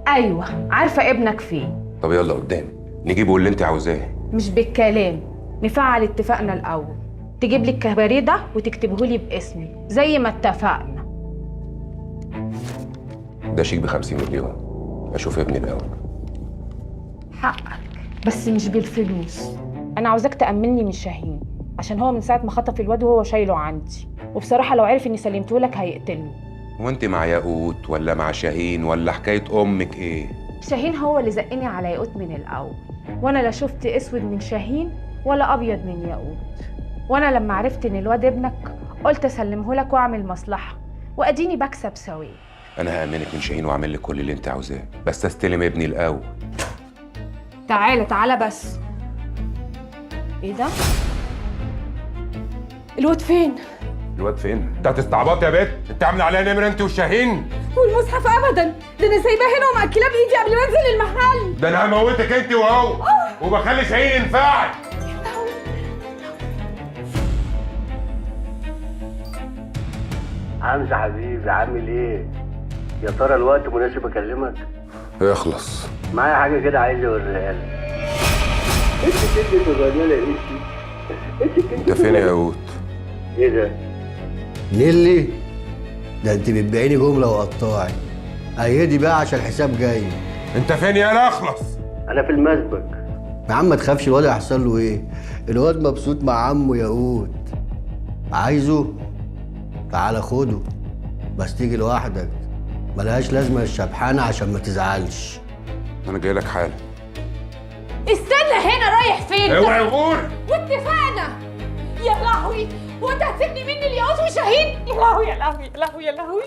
ايوه عارفه ابنك فين. طب يلا قدامي نجيبه اللي انت عاوزاه. مش بالكلام، نفعل اتفاقنا الاول. تجيب لي الكباريه ده وتكتبه لي باسمي زي ما اتفقنا. ده شيك ب50 مليون. اشوف ابني الاول. حقك، بس مش بالفلوس. انا عاوزاك تأمنني من شاهين، عشان هو من ساعه ما خطف الواد وهو شايله عندي، وبصراحه لو عرف اني سلمته لك هيقتلني. وانت مع ياقوت ولا مع شاهين ولا حكايه امك ايه؟ شاهين هو اللي زقني على ياقوت من الاول، وانا لا شفت اسود من شاهين ولا ابيض من ياقوت. وانا لما عرفت ان الواد ابنك قلت اسلمه لك واعمل مصلحه، واديني بكسب سويه. انا هامنك من شاهين واعمل لك كل اللي انت عاوزاه، بس استلم ابني الاول. تعالى بس. ايه ده؟ الواد فين؟ الواد فين؟ انت هتستعبط يا بت؟ انت عامله عليها نمره انت وشاهين؟ والمصحف ابدا، ده انا سايباه هنا ومأكلاه بايدي قبل ما انزل المحل. ده انا هموتك انت وهو وبخلي شاهين ينفعك. حمزة حبيبي عامل ايه؟ يا ترى الوقت مناسب اكلمك؟ اخلص. معايا حاجة كده عايز اوريها لك. انت كنت الرجالة ايه؟ انت فين يا ياقوت؟ ايه ده؟ نيلي، ده انت بتبيعيني جمله وقطاعي. ايدي بقى عشان الحساب جاي. انت فين يا لا اخلص؟ انا في المسبك. يا عم ما تخافش، الواد هيحصل له ايه؟ الواد مبسوط مع عمه ياقوت. عايزه؟ تعالى خده، بس تيجي لوحدك. ملهاش لازمه الشبحانه عشان ما تزعلش. انا جاي لك حالا. استنى هنا، رايح فين؟ اوعى يغور. واتفقنا. يا لهوي، هو انت هتسيبني مني الياقوت وشاهين؟ يا لهوي يا لهوي يا لهوي يا لهوي.